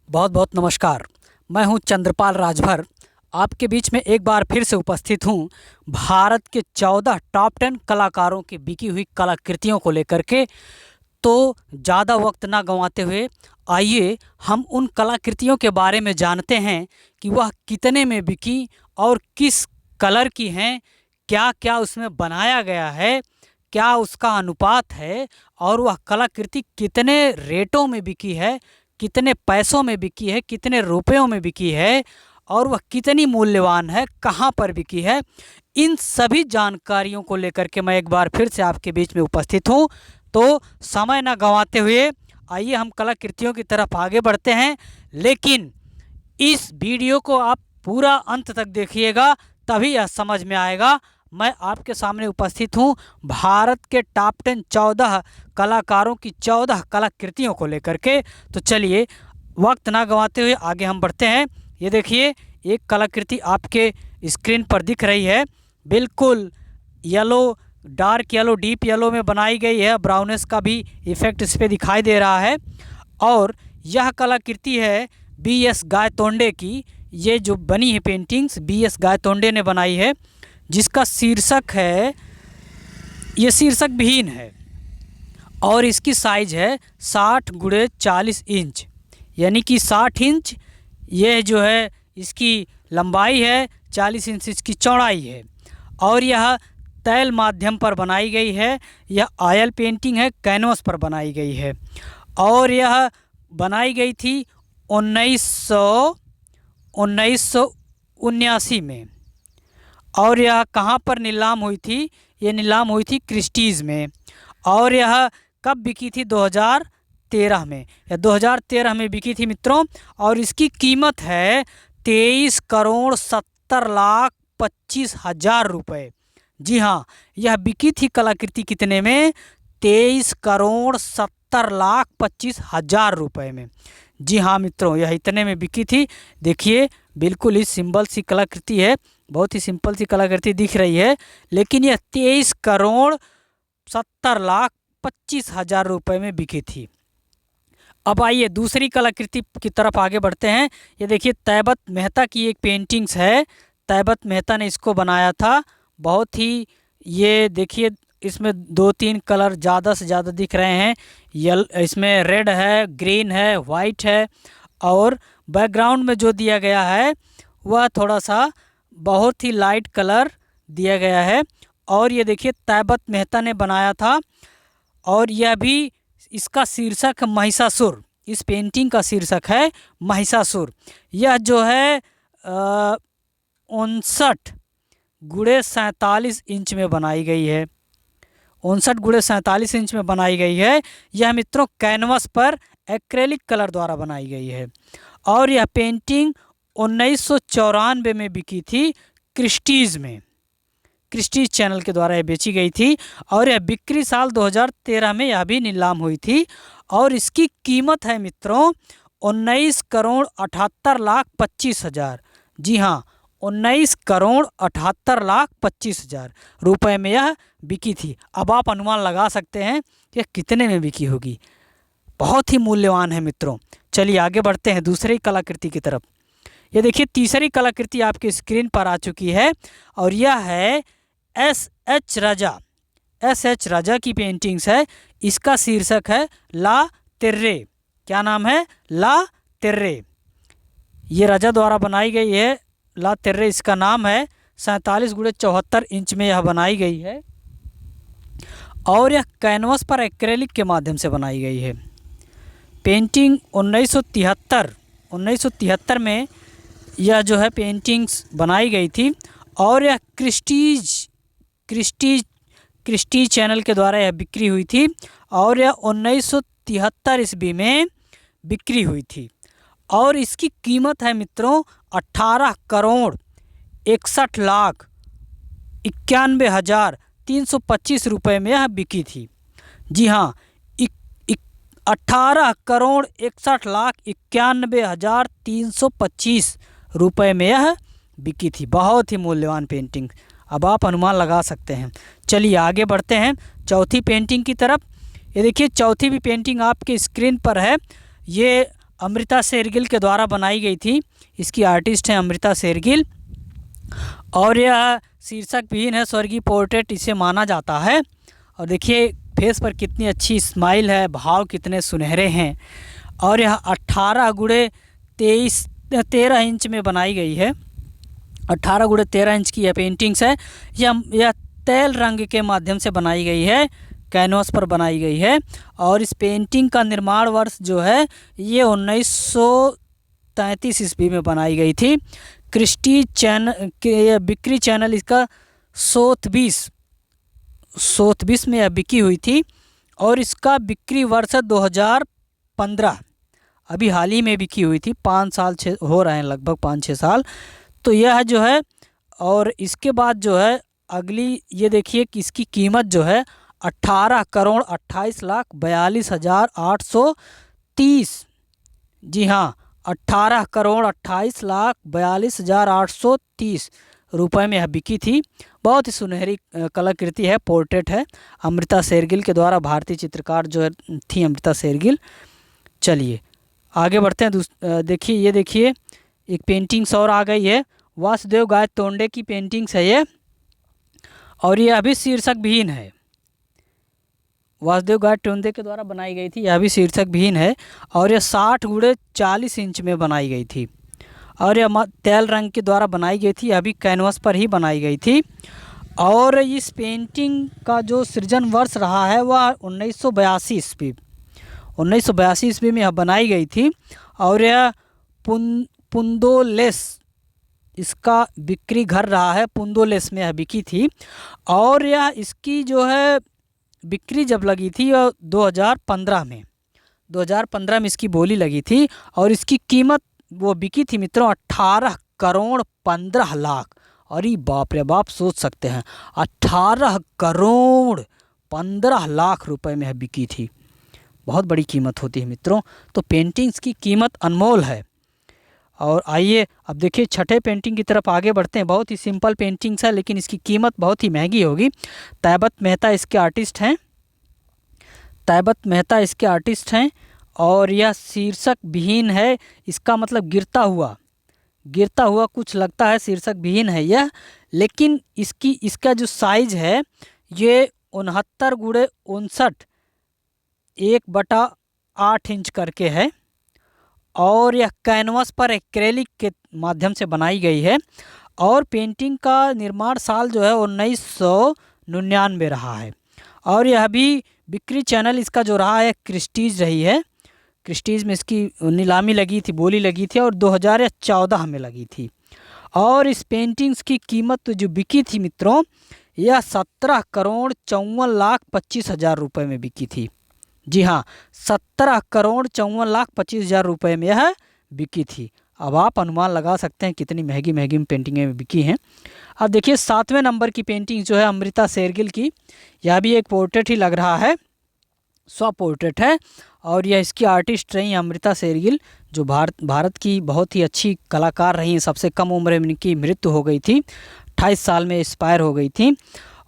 बहुत बहुत नमस्कार। मैं हूं चंद्रपाल राजभर, आपके बीच में एक बार फिर से उपस्थित हूं भारत के 14 टॉप 10 कलाकारों की बिकी हुई कलाकृतियों को लेकर के। तो ज़्यादा वक्त ना गंवाते हुए आइए हम उन कलाकृतियों के बारे में जानते हैं कि वह कितने में बिकी और किस कलर की हैं, क्या क्या उसमें बनाया गया है, क्या उसका अनुपात है और वह कलाकृति कितने रेटों में बिकी है, कितने पैसों में बिकी है, कितने रुपयों में बिकी है और वह कितनी मूल्यवान है, कहाँ पर बिकी है। इन सभी जानकारियों को लेकर के मैं एक बार फिर से आपके बीच में उपस्थित हूँ। तो समय ना गंवाते हुए आइए हम कलाकृतियों की तरफ आगे बढ़ते हैं, लेकिन इस वीडियो को आप पूरा अंत तक देखिएगा, तभी यह समझ में आएगा। मैं आपके सामने उपस्थित हूँ भारत के टॉप 10 14 कलाकारों की 14 कलाकृतियों को लेकर के। तो चलिए वक्त ना गंवाते हुए आगे हम बढ़ते हैं। ये देखिए, एक कलाकृति आपके स्क्रीन पर दिख रही है, बिल्कुल yellow, dark yellow, deep yellow में बनाई गई है। ब्राउनेस का भी इफेक्ट इस पर दिखाई दे रहा है। और यह कलाकृति है बी.एस. गायतोंडे की। ये जो बनी है पेंटिंग्स बी.एस. गायतोंडे ने बनाई है, जिसका शीर्षक है, ये शीर्षक विहीन है और इसकी साइज है 60x40 इंच, यानी कि 60 इंच ये जो है इसकी लंबाई है, 40 इंच इसकी चौड़ाई है। और यह तैल माध्यम पर बनाई गई है। यह ऑयल पेंटिंग है, कैनवस पर बनाई गई है और यह बनाई गई थी 1979 में। और यह कहाँ पर नीलाम हुई थी? ये नीलाम हुई थी क्रिस्टीज़ में। और यह कब बिकी थी? 2013 में। या 2013 में बिकी थी मित्रों। और इसकी कीमत है 23,70,25,000 रुपये। जी हाँ, यह बिकी थी कलाकृति कितने में? 23,70,25,000 रुपये में। जी हाँ मित्रों, यह इतने में बिकी थी। देखिए, बिल्कुल ही सिंपल सी कलाकृति है, बहुत ही सिंपल सी कलाकृति दिख रही है, लेकिन यह 23,70,25,000 रुपये में बिकी थी। अब आइए दूसरी कलाकृति की तरफ आगे बढ़ते हैं। ये देखिए, तैबत मेहता की एक पेंटिंग्स है। तैबत मेहता ने इसको बनाया था। बहुत ही, ये देखिए, इसमें 2-3 कलर ज़्यादा से ज़्यादा दिख रहे हैं। इसमें रेड है, ग्रीन है, वाइट है और बैकग्राउंड में जो दिया गया है वह थोड़ा सा बहुत ही लाइट कलर दिया गया है। और ये देखिए, तैबत मेहता ने बनाया था और यह भी, इसका शीर्षक महिषासुर, इस पेंटिंग का शीर्षक है महिषासुर। यह जो है 59x47 इंच में बनाई गई है। 59x47 इंच में बनाई गई है। यह मित्रों कैनवस पर एक्रेलिक कलर द्वारा बनाई गई है। और यह पेंटिंग 1994 में बिकी थी क्रिस्टीज़ में। क्रिस्टीज़ चैनल के द्वारा यह बेची गई थी और यह बिक्री साल 2013 में यह भी नीलाम हुई थी। और इसकी कीमत है मित्रों 19,78,25,000। जी हाँ, 19,78,25,000 रुपये में यह बिकी थी। अब आप अनुमान लगा सकते हैं कि कितने में बिकी होगी। बहुत ही मूल्यवान है मित्रों। चलिए आगे बढ़ते हैं दूसरी कलाकृति की तरफ। ये देखिए, तीसरी कलाकृति आपके स्क्रीन पर आ चुकी है और यह है एस.एच. राजा। एस.एच. राजा की पेंटिंग्स है। इसका शीर्षक है ला तिर्रे। क्या नाम है? ला तिर्रे। ये राजा द्वारा बनाई गई है। ला तिर्रे इसका नाम है। 47x74 इंच में यह बनाई गई है और यह कैनवस पर एक्रेलिक के माध्यम से बनाई गई है। पेंटिंग 1973 में यह जो है पेंटिंग्स बनाई गई थी और यह क्रिस्टीज चैनल के द्वारा यह बिक्री हुई थी और यह 1973 ईस्वी में बिक्री हुई थी। और इसकी कीमत है मित्रों 18,61,91,325 रुपये में यह बिकी थी। जी हाँ, 18,61,91,325 रुपये में यह बिकी थी। बहुत ही मूल्यवान पेंटिंग। अब आप अनुमान लगा सकते हैं। चलिए आगे बढ़ते हैं चौथी पेंटिंग की तरफ। ये देखिए, चौथी भी पेंटिंग आपके स्क्रीन पर है। ये अमृता शेरगिल के द्वारा बनाई गई थी। इसकी आर्टिस्ट हैं अमृता शेरगिल और यह शीर्षक विहीन है, स्वर्गीय पोर्ट्रेट इसे माना जाता है। और देखिए फेस पर कितनी अच्छी स्माइल है, भाव कितने सुनहरे हैं। और यह 18x13 इंच में बनाई गई है। 18x13 इंच की यह पेंटिंग्स है। यह तेल रंग के माध्यम से बनाई गई है, कैनवस पर बनाई गई है। और इस पेंटिंग का निर्माण वर्ष जो है ये 1933 ईस्वी में बनाई गई थी। क्रिस्टीज चैनल के बिक्री चैनल इसका सोथबीस में यह बिकी हुई थी। और इसका बिक्री वर्ष 2015, अभी हाल ही में बिकी हुई थी। 5 साल हो रहे हैं, लगभग 5-6 साल। तो यह जो है, और इसके बाद जो है अगली ये देखिए कि इसकी कीमत जो है 18,28,42,830। जी हाँ, 18,28,42,830 रुपये में यह बिकी थी। बहुत ही सुनहरी कलाकृति है, पोर्ट्रेट है अमृता शेरगिल के द्वारा। भारतीय चित्रकार जो थी अमृता शेरगिल। चलिए आगे बढ़ते हैं। देखिए ये देखिए एक पेंटिंग्स और आ गई है, वासुदेव गायतोंडे की पेंटिंग्स है ये, और ये अभी शीर्षक विहीन है। वासुदेव गायतोंडे के द्वारा बनाई गई थी, यह भी शीर्षक विहीन है। और यह 60x40 इंच में बनाई गई थी। और यह तेल रंग के द्वारा बनाई गई थी, यह भी कैनवस पर ही बनाई गई थी। और इस पेंटिंग का जो सृजन वर्ष रहा है वह 1982 ईस्वी 1982 ईस्वी में यह बनाई गई थी। और यह पुंदोलेस इसका बिक्री घर रहा है, पुंदोलेस में यह बिकी थी। और यह इसकी जो है बिक्री जब लगी थी वह 2015 में इसकी बोली लगी थी। और इसकी कीमत वो बिकी थी मित्रों 18,15,00,000। अरे बाप रे बाप, सोच सकते हैं 18,15,00,000 रुपए में बिकी थी। बहुत बड़ी कीमत होती है मित्रों। तो पेंटिंग्स की कीमत अनमोल है। और आइए अब देखिए छठे पेंटिंग की तरफ आगे बढ़ते हैं। बहुत ही सिंपल पेंटिंग्स है लेकिन इसकी कीमत बहुत ही महंगी होगी। तैबत मेहता इसके आर्टिस्ट हैं। और यह शीर्षक विहीन है। इसका मतलब गिरता हुआ कुछ लगता है, शीर्षक विहीन है यह। लेकिन इसका जो साइज है ये 69x59 1/8 इंच करके है। और यह कैनवस पर एक्रेलिक के माध्यम से बनाई गई है। और पेंटिंग का निर्माण साल जो है 1999 रहा है। और यह भी बिक्री चैनल इसका जो रहा है क्रिस्टीज रही है। क्रिस्टीज में इसकी नीलामी लगी थी, बोली लगी थी, और 2014 में लगी थी। और इस पेंटिंग्स की कीमत जो बिकी थी मित्रों यह 17,54,25,000 रुपये में बिकी थी। जी हाँ, 17,54,25,000 रुपये में यह बिकी थी। अब आप अनुमान लगा सकते हैं कितनी महंगी महंगी पेंटिंगें बिकी हैं। अब देखिए 7वें नंबर की पेंटिंग जो है अमृता शेरगिल की, यह भी एक पोर्ट्रेट ही लग रहा है, स्व पोर्ट्रेट है। और यह इसकी आर्टिस्ट रही अमृता शेरगिल, जो भारत की बहुत ही अच्छी कलाकार रही। सबसे कम उम्र में इनकी मृत्यु हो गई थी, 28 साल में एक्सपायर हो गई थी।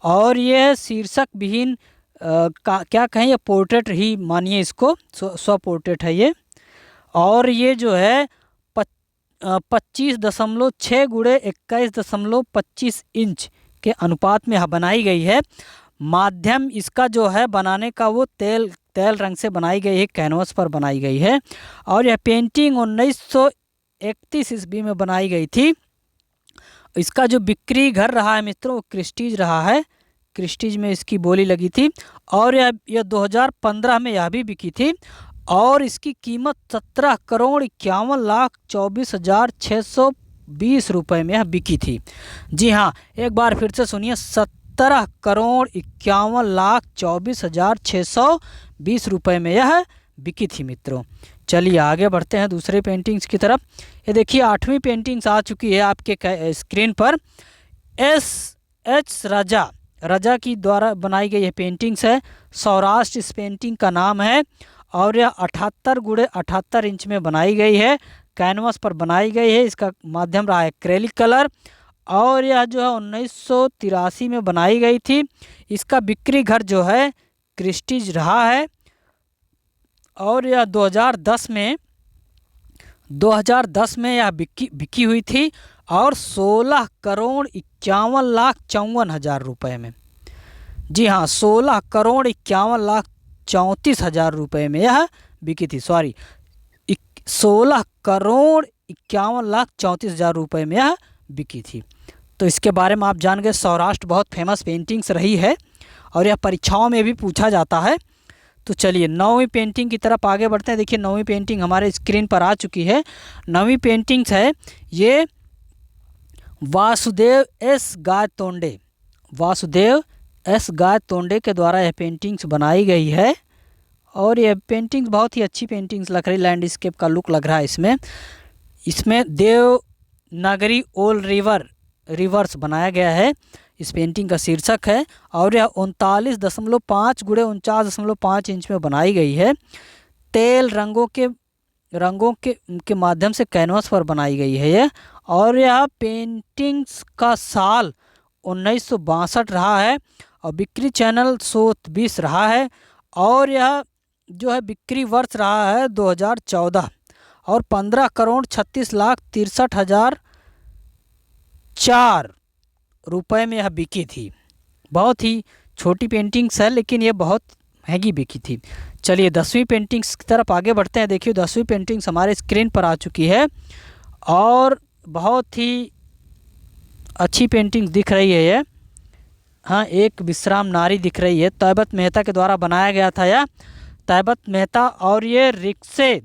और यह शीर्षक विहीन क्या कहें, ये पोर्ट्रेट ही मानिए इसको, स्व पोर्ट्रेट है ये। और ये जो है 25.6x21.25 इंच के अनुपात में बनाई गई है। माध्यम इसका जो है बनाने का वो तेल रंग से बनाई गई है, कैनवस पर बनाई गई है। और यह पेंटिंग 1931 ईस्वी में बनाई गई थी। इसका जो बिक्री घर रहा है मित्रों वो क्रिस्टीज रहा है। क्रिस्टीज में इसकी बोली लगी थी। और यह 2015 में यह भी बिकी थी। और इसकी कीमत 17,51,24,620 रुपये में यह बिकी थी। जी हाँ, एक बार फिर से सुनिए, 17,51,24,620 रुपये में यह बिकी थी मित्रों। चलिए आगे बढ़ते हैं दूसरे पेंटिंग्स की तरफ। ये देखिए 8वीं पेंटिंग्स आ चुकी है आपके स्क्रीन पर। SH राजा की द्वारा बनाई गई ये पेंटिंग्स है। सौराष्ट्र इस पेंटिंग का नाम है। और यह 78x78 इंच में बनाई गई है, कैनवस पर बनाई गई है। इसका माध्यम रहा है एक्रेलिक कलर। और यह जो है 1983 में बनाई गई थी। इसका बिक्री घर जो है क्रिस्टीज रहा है। और यह 2010 में 2010 में यह बिकी हुई थी और 16,51,54,000 रुपये में। जी हाँ, 16,51,34,000 रुपये में यह बिकी थी। सॉरी, 16,51,34,000 रुपये में यह बिकी थी। तो इसके बारे में आप जान गए। सौराष्ट्र बहुत फेमस पेंटिंग्स रही है और यह परीक्षाओं में भी पूछा जाता है। तो चलिए 9वीं पेंटिंग की तरफ आगे बढ़ते हैं। देखिए 9वीं पेंटिंग हमारे स्क्रीन पर आ चुकी है। 9वीं पेंटिंग्स है ये वासुदेव एस गायतोंडे के द्वारा यह पेंटिंग्स बनाई गई है और यह पेंटिंग्स बहुत ही अच्छी पेंटिंग्स लग रही। लैंडस्केप का लुक लग रहा है इसमें देवनागरी ओल्ड रिवर्स बनाया गया है। इस पेंटिंग का शीर्षक है और यह 39.5 × 49.5 इंच में बनाई गई है। तेल रंगों के माध्यम से कैनवस पर बनाई गई है यह। और यह पेंटिंग्स का साल 1962 रहा है और बिक्री चैनल 120 रहा है और यह जो है बिक्री वर्ष रहा है 2014 और 15,63,63,004 रुपये में यह बिकी थी। बहुत ही छोटी पेंटिंग्स है लेकिन ये बहुत महंगी बिकी थी। चलिए 10वीं पेंटिंग्स की तरफ आगे बढ़ते हैं। देखिए 10वीं पेंटिंग्स हमारे स्क्रीन पर आ चुकी है और बहुत ही अच्छी पेंटिंग्स दिख रही है ये। हाँ, एक विश्राम नारी दिख रही है। तैबत मेहता के द्वारा बनाया गया था यह। तैबत मेहता और ये रिक्शे,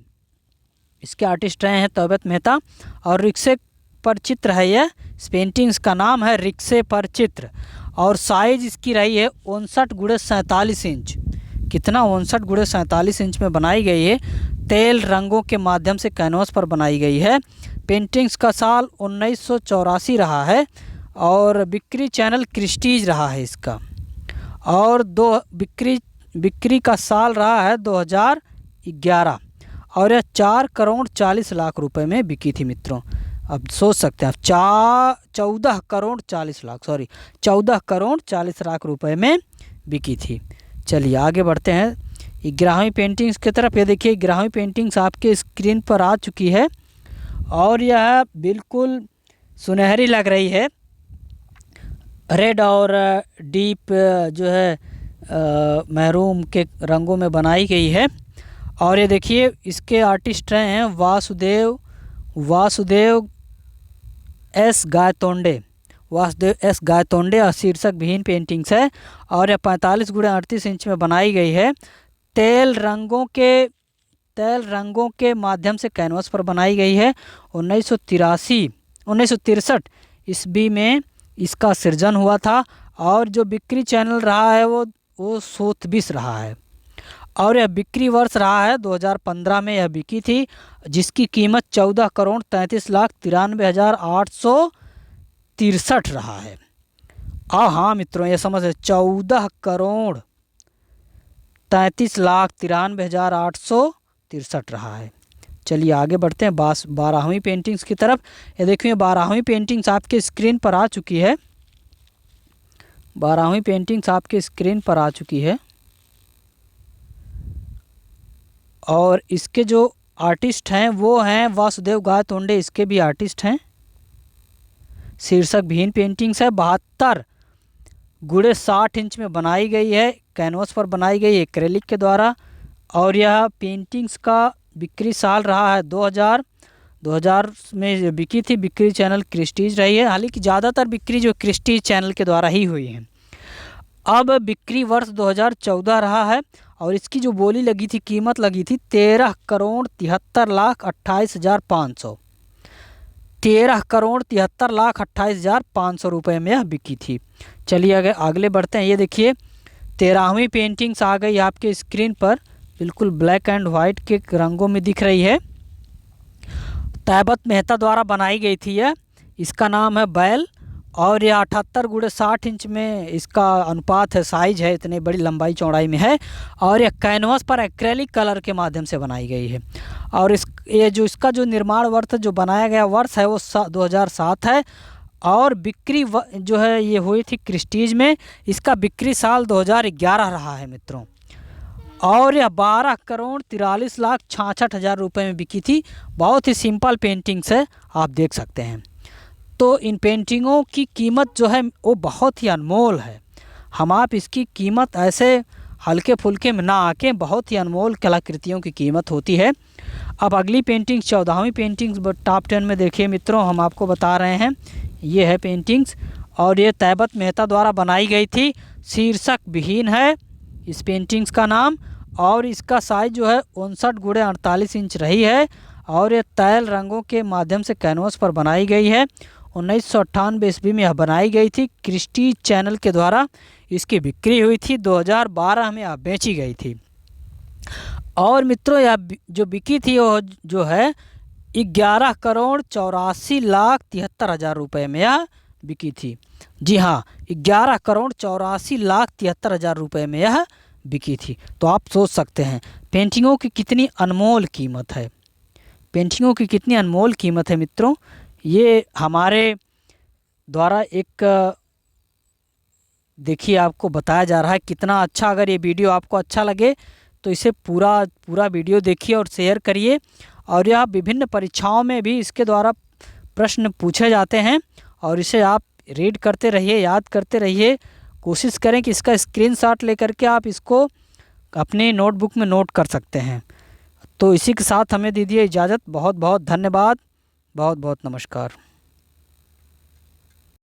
इसके आर्टिस्ट रहे हैं तैबत मेहता और रिक्शे पर चित्र है यह। इस पेंटिंग्स का नाम है रिक्शे पर चित्र और साइज इसकी रही है 59 × 47 इंच। कितना? 59 × 47 इंच में बनाई गई है। तेल रंगों के माध्यम से कैनवस पर बनाई गई है। पेंटिंग्स का साल 1984 रहा है और बिक्री चैनल क्रिस्टीज रहा है इसका। और बिक्री का साल रहा है 2011 और यह 4,40,00,000 रुपये में बिकी थी मित्रों। अब सोच सकते हैं आप 14,40,00,000 रुपये में बिकी थी। चलिए आगे बढ़ते हैं 11वीं पेंटिंग्स की तरफ। ये देखिए 11वीं पेंटिंग्स आपके स्क्रीन पर आ चुकी है और यह बिल्कुल सुनहरी लग रही है। रेड और डीप जो है मैरून के रंगों में बनाई गई है। और ये देखिए इसके आर्टिस्ट रहे हैं वासुदेव एस गायतोंडे और शीर्षक विहीन पेंटिंग्स है और यह 45 × 38 इंच में बनाई गई है। तेल रंगों के माध्यम से कैनवस पर बनाई गई है। 1963 ईस्वी में इसका सृजन हुआ था और जो बिक्री चैनल रहा है वो 120 रहा है और यह बिक्री वर्ष रहा है 2015 में यह बिकी थी, जिसकी कीमत 14,33,93,863 रहा है। हाँ मित्रों, ये समझ 14,33,93,863 रहा है। चलिए आगे बढ़ते हैं 12वीं पेंटिंग्स की तरफ। ये देखिए 12वीं पेंटिंग्स आपके स्क्रीन पर आ चुकी है। 12वीं पेंटिंग्स आपके स्क्रीन पर आ चुकी है और इसके जो आर्टिस्ट हैं वो हैं वासुदेव गायतोंडे, इसके भी आर्टिस्ट हैं। शीर्षक विहीन पेंटिंग्स है। 72 × 60 इंच में बनाई गई है। कैनवस पर बनाई गई है एक्रेलिक के द्वारा और यह पेंटिंग्स का बिक्री साल रहा है 2000 में बिकी थी। बिक्री चैनल क्रिस्टीज रही है। हालांकि ज़्यादातर बिक्री जो क्रिस्टीज चैनल के द्वारा ही हुई है। अब बिक्री वर्ष 2014 रहा है और इसकी जो बोली लगी थी, कीमत लगी थी 13,73,28,500 13,73,28,500 रुपये में यह बिकी थी। चलिए आगे बढ़ते हैं। ये देखिए 13वीं पेंटिंग्स आ गई आपके स्क्रीन पर, बिल्कुल ब्लैक एंड वाइट के रंगों में दिख रही है। तैबत मेहता द्वारा बनाई गई थी यह। इसका नाम है बैल और यह 78 × 60 इंच में इसका अनुपात है, साइज है, इतनी बड़ी लंबाई चौड़ाई में है और यह कैनवस पर एक्रेलिक कलर के माध्यम से बनाई गई है। और इसका जो निर्माण वर्ष जो बनाया गया वर्ष है वो 2007 है और बिक्री जो है ये हुई थी क्रिस्टीज में। इसका बिक्री साल 2011 रहा है मित्रों। और यह 12,43,66,000 रुपये में बिकी थी। बहुत ही सिंपल पेंटिंग्स है, आप देख सकते हैं। तो इन पेंटिंगों की कीमत जो है वो बहुत ही अनमोल है। हम आप इसकी कीमत ऐसे हल्के फुल्के में ना आके, बहुत ही अनमोल कलाकृतियों की कीमत होती है। अब अगली पेंटिंग्स 14वीं पेंटिंग्स टॉप 10 में देखिए मित्रों, हम आपको बता रहे हैं ये है पेंटिंग्स, और ये तैबत मेहता द्वारा बनाई गई थी। शीर्षक विहीन है इस पेंटिंग्स का नाम, और इसका साइज़ जो है 59x48 इंच रही है, और ये तैल रंगों के माध्यम से कैनवस पर बनाई गई है। 1998 ईस्वी में यह बनाई गई थी। क्रिस्टी चैनल के द्वारा इसकी बिक्री हुई थी। 2012 में यह बेची गई थी। और मित्रों यह जो बिकी थी वो जो है 11,84,73,000 रुपये में यह बिकी थी। जी हाँ, 11,84,73,000 रुपये में यह बिकी थी। तो आप सोच सकते हैं पेंटिंगों की कितनी अनमोल कीमत है, पेंटिंगों की कितनी अनमोल कीमत है मित्रों। ये हमारे द्वारा एक देखिए आपको बताया जा रहा है कितना अच्छा। अगर ये वीडियो आपको अच्छा लगे तो इसे पूरा वीडियो देखिए और शेयर करिए। और यह विभिन्न परीक्षाओं में भी इसके द्वारा प्रश्न पूछे जाते हैं, और इसे आप रीड करते रहिए, याद करते रहिए। कोशिश करें कि इसका स्क्रीनशॉट लेकर के आप इसको अपने नोटबुक में नोट कर सकते हैं। तो इसी के साथ हमें दीजिए इजाज़त। बहुत बहुत धन्यवाद, बहुत बहुत नमस्कार।